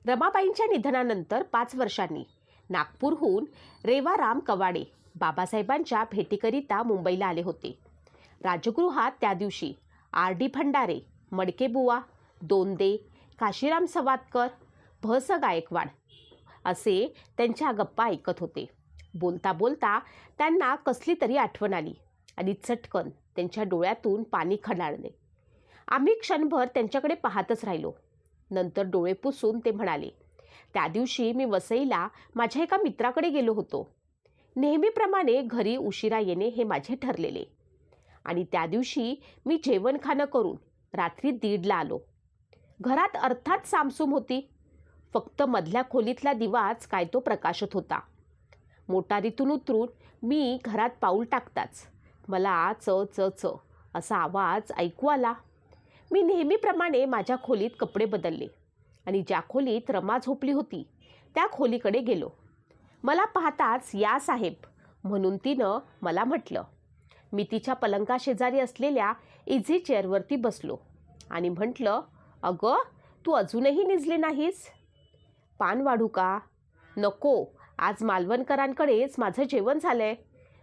रमाबाईंच्या निधनानंतर 5 वर्षांनी नागपूरहून रेवाराम कवाडे बाबासाहेबांच्या भेटीकरिता मुंबईला आले होते. राजगृहात त्या दिवशी R.D. भंडारे, मडकेबुवा, दोंदे, काशीराम सवादकर, भस गायकवाड असे त्यांच्या गप्पा ऐकत होते. बोलता बोलता त्यांना कसली तरी आठवण आली आणि चटकन त्यांच्या डोळ्यातून पाणी खळाळले. आम्ही क्षणभर त्यांच्याकडे पाहतच राहिलो. नंतर डोळे पुसून ते म्हणाले, त्या दिवशी मी वसईला माझ्या एका मित्राकडे गेलो होतो. नेहमीप्रमाणे घरी उशिरा येणे हे माझे ठरलेले आणि त्या दिवशी मी जेवण खाणं करून रात्री 1:30ला आलो. घरात अर्थात सामसूम होती. फक्त मधल्या खोलीतला दिवाच काय तो प्रकाशत होता. मोटारीतून उतरून मी घरात पाऊल टाकताच मला च च च असा आवाज ऐकू आला. मी नेहमीप्रमाणे माझ्या खोलीत कपडे बदलले आणि ज्या खोलीत रमा झोपली होती त्या खोलीकडे गेलो. मला पाहताच या साहेब म्हणून तिनं मला म्हटलं. मी तिच्या पलंगाशेजारी असलेल्या इझी चेअरवरती बसलो आणि म्हटलं, अगं तू अजूनही निजली नाहीस? पान वाढू का? नको, आज मालवणकरांकडेच माझं जेवण झालंय.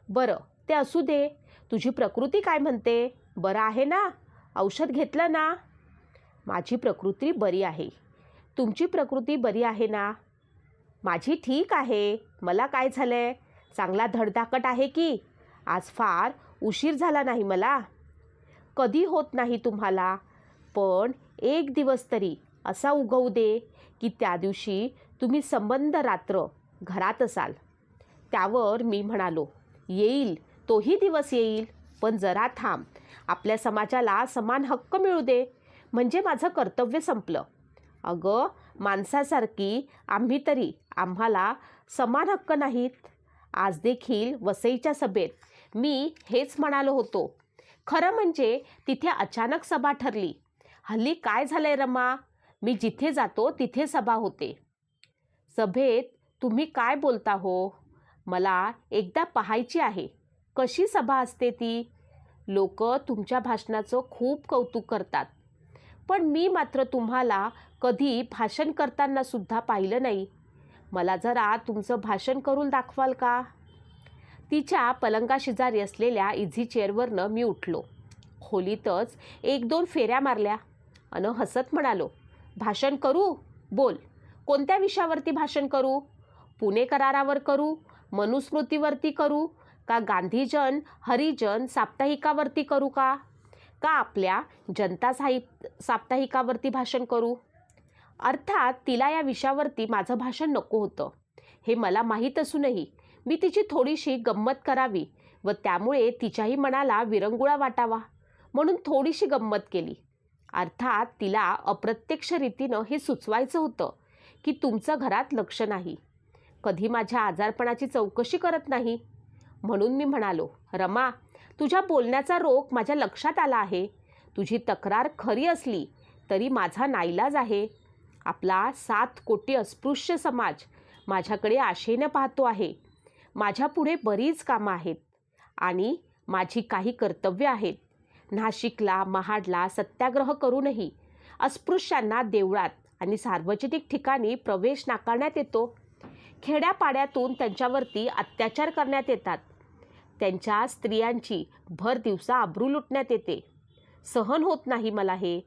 बरं ते असू दे, तुझी प्रकृती काय म्हणते? बरं आहे ना? औषध घेतलं ना? माझी प्रकृती बरी आहे. तुमची प्रकृती बरी आहे ना? माझी ठीक आहे. मला काय झालंय? चांगला धडधाकट आहे की? आज फार उशीर झाला नाही मला? कधी होत नाही तुम्हाला, पण एक दिवस तरी असा उगवू दे की त्या दिवशी तुम्ही संबंध रात्र घरात असाल. त्यावर मी म्हणालो, येईल, तोही दिवस येईल, पण जरा थांब. आपल्या समाजाला समान हक्क मिळू दे, म्हणजे माझं कर्तव्य संपलं. अगं माणसासारखी आम्ही तरी आम्हाला समान हक्क नाहीत? आज देखील वसईच्या सभेत मी हेच म्हणालो होतो. खरं म्हणजे तिथे अचानक सभा ठरली. हल्ली काय झालंय रमा, मी जिथे जातो तिथे सभा होते. सभेत तुम्ही काय बोलता हो? मला एकदा पाहायची आहे. कशी सभा असते ती? लोक तुमच्या भाषणाचं खूप कौतुक करतात, पण मी मात्र तुम्हाला कधी भाषण करताना सुद्धा पाहिलं नाही. मला जरा तुमचं भाषण करून दाखवाल का? तिच्या पलंगाशेजारी असलेल्या इझी चेअरवरनं मी उठलो. खोलीतच 1-2 फेऱ्या मारल्या अन हसत म्हणालो, भाषण करू? बोल, कोणत्या विषयावरती भाषण करू? पुणे करारावर करू? मनुस्मृतीवरती करू? का गांधीजन हरिजन साप्ताहिकावरती करू का आपल्या जनता साप्ताहिकावरती भाषण करू? अर्थात तिला या विषयावरती माझं भाषण नको होतं हे मला माहीत असूनही मी तिची थोडीशी गंमत करावी व त्यामुळे तिच्याही मनाला विरंगुळा वाटावा म्हणून थोडीशी गंमत केली. अर्थात तिला अप्रत्यक्ष रीतीनं हे सुचवायचं होतं की तुमचं घरात लक्ष नाही, कधी माझ्या आजारपणाची चौकशी करत नाही. म्हणून मी म्हणालो, रमा, तुझ्या बोलण्याचा रोग माझ्या लक्षात आला आहे. तुझी तक्रार खरी असली तरी माझा नाईलाज आहे. आपला 7 कोटी अस्पृश्य समाज माझ्याकडे आशेनं पाहतो आहे. माझ्यापुढे बरीच कामं आहेत आणि माझी काही कर्तव्य आहेत. नाशिकला महाडला सत्याग्रह करूनही अस्पृश्यांना देवळात आणि सार्वजनिक ठिकाणी प्रवेश नाकारण्यात येतो. खेड्यापाड्यातून त्यांच्यावरती अत्याचार करण्यात येतात. त्यांच्या स्त्रियांची भर दिवसा आबरू लुटण्यात येते. सहन होत नाही मला हे.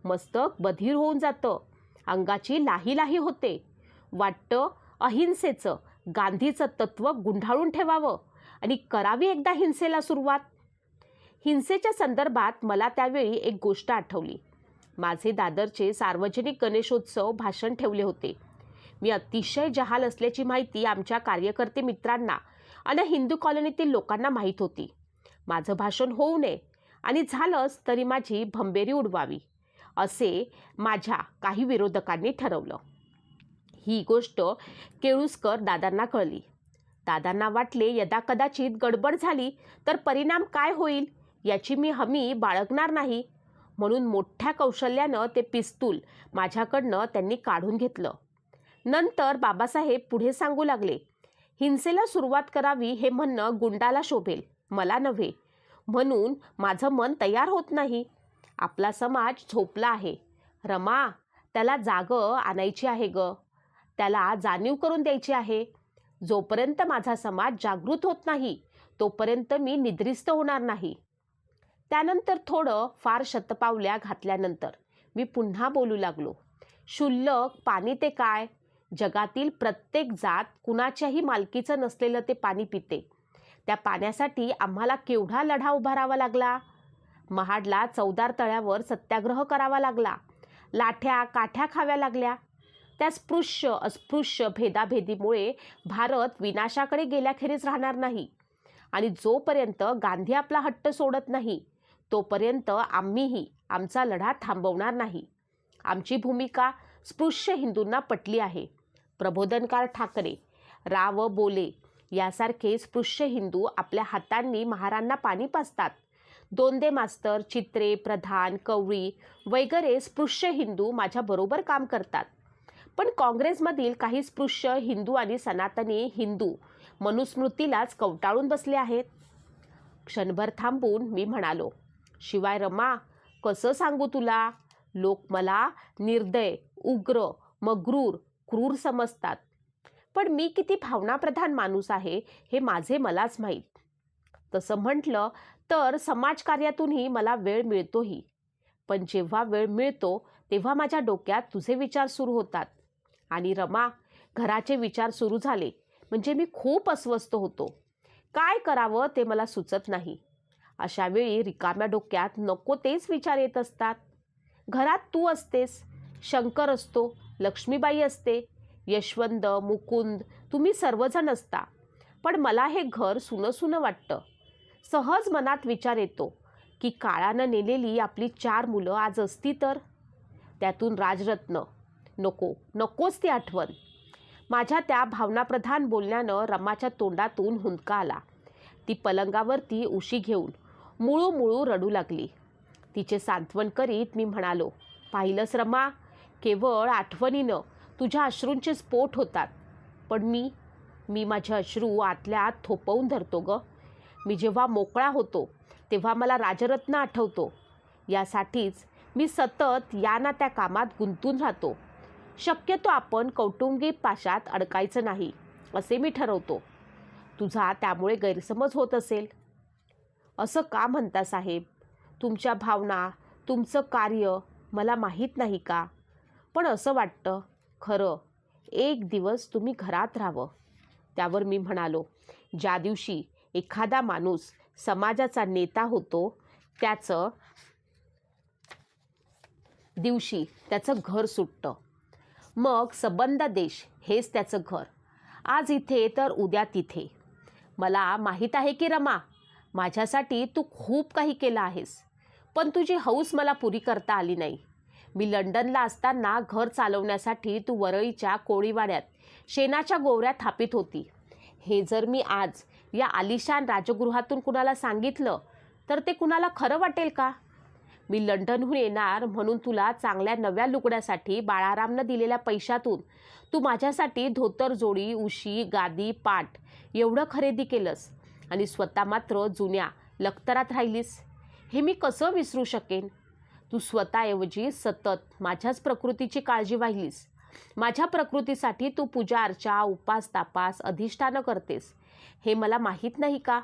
मस्तक बधीर होऊन जातं. अंगाची लाही लाही होते. वाटतं अहिंसेचं गांधीचं तत्त्व गुंढाळून ठेवावं आणि करावी एकदा हिंसेला सुरुवात. हिंसेच्या संदर्भात मला त्यावेळी एक गोष्ट आठवली. माझे दादरचे सार्वजनिक गणेशोत्सव भाषण ठेवले होते. मी अतिशय जहाल असल्याची माहिती आमच्या कार्यकर्ते मित्रांना आणि हिंदू कॉलनीतील लोकांना माहीत होती. माझं भाषण होऊ नये आणि झालंच तरी माझी भंबेरी उडवावी असे माझ्या काही विरोधकांनी ठरवलं. ही गोष्ट केळुसकर दादांना कळली. दादांना वाटले यदाकदाचित गडबड झाली तर परिणाम काय होईल याची मी हमी बाळगणार नाही, म्हणून मोठ्या कौशल्यानं ते पिस्तूल माझ्याकडनं त्यांनी काढून घेतलं. नंतर बाबासाहेब पुढे सांगू लागले, हिंसेला सुरुवात करावी हे म्हणणं गुंडाला शोभेल, मला नव्हे. म्हणून माझं मन तयार होत नाही. आपला समाज झोपला आहे. रमा, त्याला जागं आणायची आहे ग, त्याला जाणीव करून द्यायची आहे. जोपर्यंत माझा समाज जागृत होत नाही तोपर्यंत मी निद्रिस्त होणार नाही. त्यानंतर थोडं फार शतपावल्या घातल्यानंतर मी पुन्हा बोलू लागलो. क्षुल्लक पाणी ते काय? जगातील प्रत्येक जात कुणाच्याही मालकीचं नसलेलं ते पाणी पिते. त्या पाण्यासाठी आम्हाला केवढा लढा उभारावा लागला. महाडला चौदार तळ्यावर सत्याग्रह करावा लागला. लाठ्या काठ्या खाव्या लागल्या. त्या स्पृश्य अस्पृश्य भेदाभेदीमुळे भारत विनाशाकडे गेल्याखेरीज राहणार नाही. आणि जोपर्यंत गांधी आपला हट्ट सोडत नाही तोपर्यंत आम्हीही आमचा लढा थांबवणार नाही. आमची भूमिका स्पृश्य हिंदूंना पटली आहे. प्रबोधनकार ठाकरे, राव बोले यासारखे स्पृश्य हिंदू आपल्या हातांनी महारांना पाणी पाजतात. दोंदे मास्तर, चित्रे, प्रधान, कवळी वगैरे स्पृश्य हिंदू माझ्याबरोबर काम करतात. पण काँग्रेसमधील काही स्पृश्य हिंदू आणि सनातनी हिंदू मनुस्मृतीलाच कवटाळून बसले आहेत. क्षणभर थांबून मी म्हणालो, शिवाय रमा, कसं सांगू तुला? लोक मला निर्दय, उग्र, मग्रूर, क्रूर समजतात. पण मी किती भावनाप्रधान माणूस आहे हे माझे मलाच माहीत. तसं म्हटलं तर समाजकार्यातूनही मला वेळ मिळतोही. पण जेव्हा वेळ मिळतो तेव्हा माझ्या डोक्यात तुझे विचार सुरू होतात. आणि रमा, घराचे विचार सुरू झाले म्हणजे मी खूप अस्वस्थ होतो. काय करावं ते मला सुचत नाही. अशा वेळी रिकाम्या डोक्यात नको तेच विचार येत असतात. घरात तू असतेस, शंकर असतो, लक्ष्मीबाई असते, यशवंत, मुकुंद, तुम्ही सर्वजण असता. पण मला हे घर सुनं वाटतं. सहज मनात विचार येतो की काळानं नेलेली आपली 4 मुलं आज असती तर. त्यातून राजरत्न, नकोच ती आठवण. माझ्या त्या भावनाप्रधान बोलण्यानं रमाच्या तोंडातून हुंदका आला. ती पलंगावरती उशी घेऊन मुळू रडू लागली. तिचे सांत्वन करीत मी म्हणालो, पाहिलंस रमा, केवळ आठवणीनं तुझ्या अश्रूंचे स्फोट होतात. पण मी माझे अश्रू आतल्या आत थोपवून धरतो ग. मी जेव्हा मोकळा होतो तेव्हा मला राजरत्न आठवतो. यासाठीच मी सतत या ना त्या कामात गुंतून राहतो. शक्यतो आपण कौटुंबिक पाशात अडकायचं नाही असे मी ठरवतो. तुझा त्यामुळे गैरसमज होत असेल. असं का म्हणता साहेब? तुमच्या भावना, तुमचं कार्य मला माहीत नाही का? पण असं वाटतं खरं एक दिवस तुम्ही घरात राहावं. त्यावर मी म्हणालो, ज्या दिवशी एखादा माणूस समाजाचा नेता होतो त्याचं दिवशी त्याचं घर सुटतं. मग सबंध देश हेच त्याचं घर. आज इथे तर उद्या तिथे. मला माहीत आहे की रमा, माझ्यासाठी तू खूप काही केलं आहेस. पण तुझी हौस मला पुरी करता आली नाही. मी लंडनला असताना घर चालवण्यासाठी तू वरळीच्या कोळीवाड्यात शेणाच्या गोवऱ्या थापित होती. हे जर मी आज या आलिशान राजगृहातून कुणाला सांगितलं तर ते कुणाला खरं वाटेल का? मी लंडनहून येणार म्हणून तुला चांगल्या नव्या लुगड्यासाठी बाळारामनं दिलेल्या पैशातून तू माझ्यासाठी धोतर जोडी, उशी, गादी, पाट एवढं खरेदी केलंस आणि स्वतः मात्र जुन्या लखतरात राहिलीस. हे मी कसं विसरू शकेन? तू स्वतःऐवजी सतत माझ्याच प्रकृतीची काळजी वाहिलीस. माझ्या प्रकृतीसाठी तू पूजा अर्चा, उपास तापास, अधिष्ठानं करतेस. हे मला माहीत नाही का?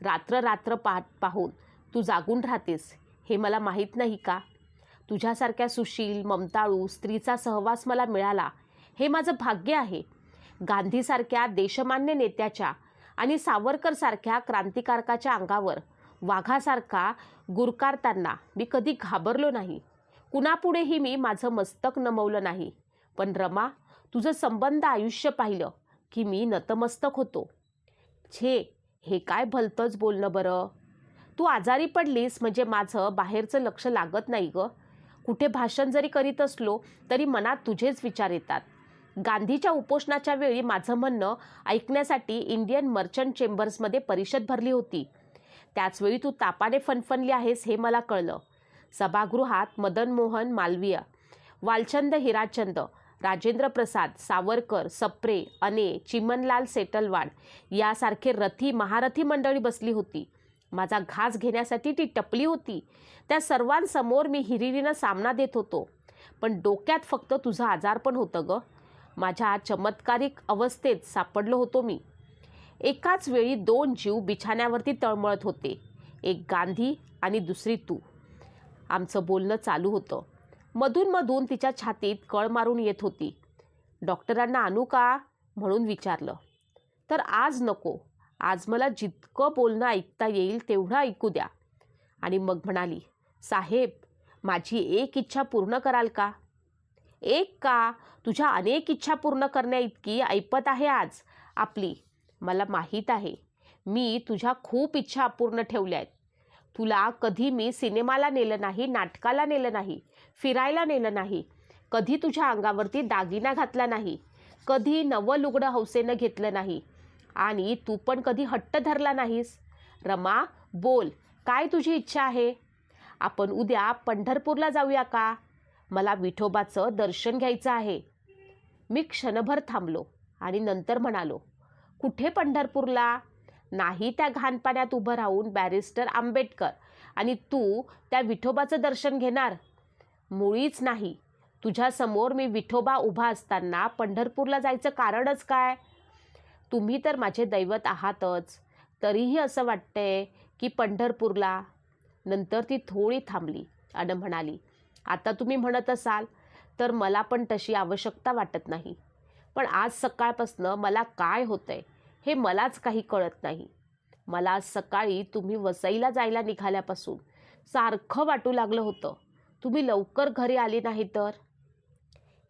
रात्र पाहून तू जागून राहतेस. हे मला माहीत नाही का? तुझ्यासारख्या सुशील, ममताळू स्त्रीचा सहवास मला मिळाला हे माझं भाग्य आहे. गांधीसारख्या देशमान्य नेत्याच्या आणि सावरकरसारख्या क्रांतिकारकाच्या अंगावर वाघासारखा गुरकारताना मी कधी घाबरलो नाही. कुणापुढेही मी माझं मस्तक नमवलं नाही. पण रमा, तुझं संबंध आयुष्य पाहिलं की मी नतमस्तक होतो. हे काय भलतंच बोलणं बरं. तू आजारी पडलीस म्हणजे माझं बाहेरचं लक्ष लागत नाही ग. कुठे भाषण जरी करीत असलो तरी मनात तुझेच विचार येतात. गांधीच्या उपोषणाच्या वेळी माझं म्हणणं ऐकण्यासाठी इंडियन मर्चंट चेंबर्समध्ये परिषद भरली होती. त्याचवेळी तू तापाने फणफणली आहेस हे मला कळलं. सभागृहात मदन मोहन मालवीय, वालचंद हिराचंद, राजेंद्र प्रसाद, सावरकर, सप्रे, अने, चिमनलाल सेटलवाड यासारखे महारथी मंडळी बसली होती. माझा घास घेण्यासाठी ती टपली होती. त्या सर्वांसमोर मी हिरिरीनं सामना देत होतो. पण डोक्यात फक्त तुझं आजारपण होतं गं. माझ्या चमत्कारिक अवस्थेत सापडलो होतो मी. एकाच वेळी 2 जीव बिछाण्यावरती तळमळत होते, एक गांधी आणि दुसरी तू. आमचं बोलणं चालू होतं. मधून तिच्या छातीत कळ मारून येत होती. डॉक्टरांना आणू का म्हणून विचारलं. तर आज नको, आज मला जितकं बोलणं ऐकता येईल तेवढं ऐकू द्या. आणि मग म्हणाली, साहेब, माझी एक इच्छा पूर्ण कराल का? एक का, तुझ्या अनेक इच्छा पूर्ण करण्याइतकी ऐपत आहे आज आपली. मला माहीत आहे, मी तुझ्या खूप इच्छा अपूर्ण ठेवल्या आहेत. तुला कधी मी सिनेमाला नेलं नाही, नाटकाला नेलं नाही, फिरायला नेलं नाही, कधी तुझ्या अंगावरती दागिना घातला नाही, कधी नवं लुगडं हौसेनं घेतलं नाही, आणि तू पण कधी हट्ट धरला नाहीस. रमा, बोल, काय तुझी इच्छा आहे? आपण उद्या पंढरपूरला जाऊया का? मला विठोबाचं दर्शन घ्यायचं आहे. मी क्षणभर थांबलो आणि नंतर म्हणालो, कुठे पंढरपूरला? नाही त्या घाणपाण्यात उभं राहून बॅरिस्टर आंबेडकर आणि तू त्या विठोबाचं दर्शन घेणार? मुळीच नाही. तुझ्यासमोर मी विठोबा उभा असताना पंढरपूरला जायचं कारणच काय? तुम्ही तर माझे दैवत आहातच, तरीही असं वाटतंय की पंढरपूरला. नंतर ती थोडी थांबली आणि म्हणाली, आता तुम्ही म्हणत असाल तर मला पण तशी आवश्यकता वाटत नाही. पण आज सकाळपासनं मला काय होतंय हे मलाच काही कळत नाही. मला आज सकाळी तुम्ही वसईला जायला निघाल्यापासून सारखं वाटू लागलं होतं, तुम्ही लवकर घरी आली नाही तर.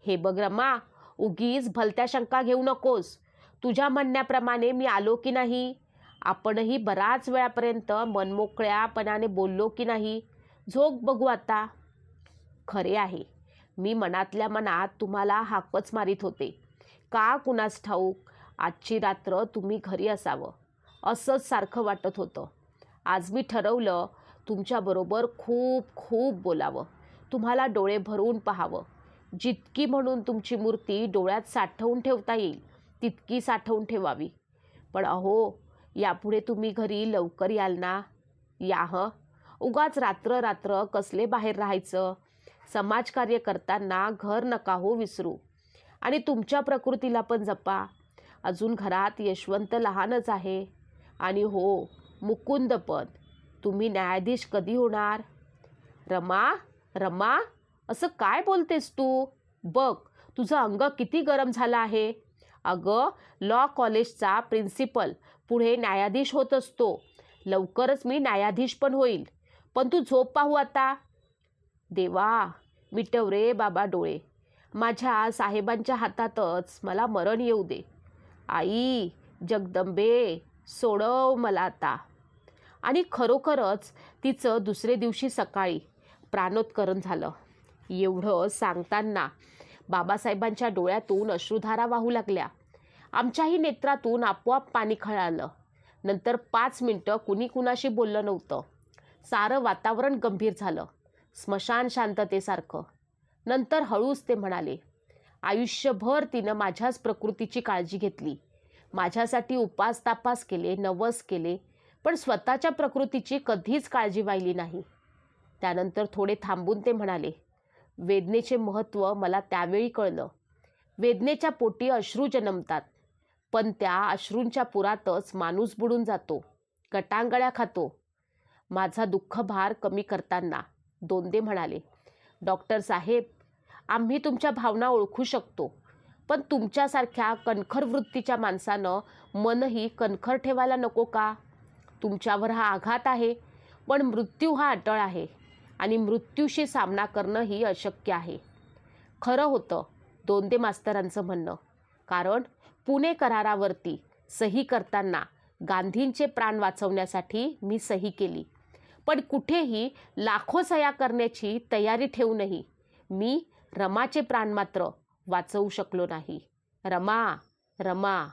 हे बघ रमा, उगीच भलत्या शंका घेऊ नकोस. तुझ्या म्हणण्याप्रमाणे मी आलो की नाही? आपणही बराच वेळापर्यंत मनमोकळ्यापणाने बोललो की नाही? झोक बघू आता. खरे आहे, मी मनातल्या मनात तुम्हाला हाकच मारित होते. का कुणास ठाऊक आजची रात्र तुम्ही घरी असावं असंच सारखं वाटत होतं. आज मी ठरवलं तुमच्याबरोबर खूप खूप बोलावं, तुम्हाला डोळे भरून पाहावं. जितकी म्हणून तुमची मूर्ती डोळ्यात साठवून ठेवता येईल तितकी साठवून ठेवावी. पण अहो, यापुढे तुम्ही घरी लवकर याल ना? या उगाच रात्र रात्र कसले बाहेर राहायचं. समाजकार्य करताना घर नका हो विसरू. आणि तुमच्या प्रकृतीला पण जपा. अजून घरात यशवंत लहानच आहे. आणि हो, मुकुंद पण. तुम्ही न्यायाधीश कधी होणार? रमा, रमा, असं काय बोलतेस तू? बघ, तुझं अंग किती गरम झालं आहे. अगं, लॉ कॉलेजचा प्रिन्सिपल पुढे न्यायाधीश होत असतो. लवकरच मी न्यायाधीश पण होईल. पण तू झोप पाहू आता. देवा, मिटव रे बाबा डोळे. माझ्या साहेबांच्या हातातच मला मरण येऊ दे. आई जगदंबे, सोडव मला आता. आणि खरोखरच तिचं दुसरे दिवशी सकाळी प्राणोत्करण झालं. एवढं सांगताना बाबासाहेबांच्या डोळ्यातून अश्रुधारा वाहू लागल्या. आमच्याही नेत्रातून आपोआप पाणी खळालं. नंतर 5 मिनटं कुणी कुणाशी बोललं नव्हतं. सारं वातावरण गंभीर झालं, स्मशान शांततेसारखं. नंतर हळूच ते म्हणाले, आयुष्यभर तिनं माझ्याच प्रकृतीची काळजी घेतली. माझ्यासाठी उपास तापास केले, नवस केले, पण स्वतःच्या प्रकृतीची कधीच काळजी वाहिली नाही. त्यानंतर थोडे थांबून ते म्हणाले, वेदनेचे महत्त्व मला त्यावेळी कळलं. वेदनेच्या पोटी अश्रू जन्मतात, पण त्या अश्रूंच्या पुरातच माणूस बुडून जातो, गटांगळ्या खातो. माझा दुःखभार कमी करताना दोंदे म्हणाले, डॉक्टर साहेब, आम्ही तुमच्या भावना ओळखू शकतो, पण तुमच्यासारख्या कणखर वृत्तीच्या माणसानं मनही कणखर ठेवायला नको का? तुमच्यावर हा आघात आहे, पण मृत्यू हा अटळ आहे आणि मृत्यूशी सामना करणंही अशक्य आहे. खरं होतं दोंदे मास्तरांचं म्हणणं. कारण पुणे करारावरती सही करताना गांधींचे प्राण वाचवण्यासाठी मी सही केली, पण कुठेही लाखो सह्या करण्याची तयारी ठेवूनही मी रमाचे प्राण मात्र वाचवू शकलो नाही. रमा, रमा.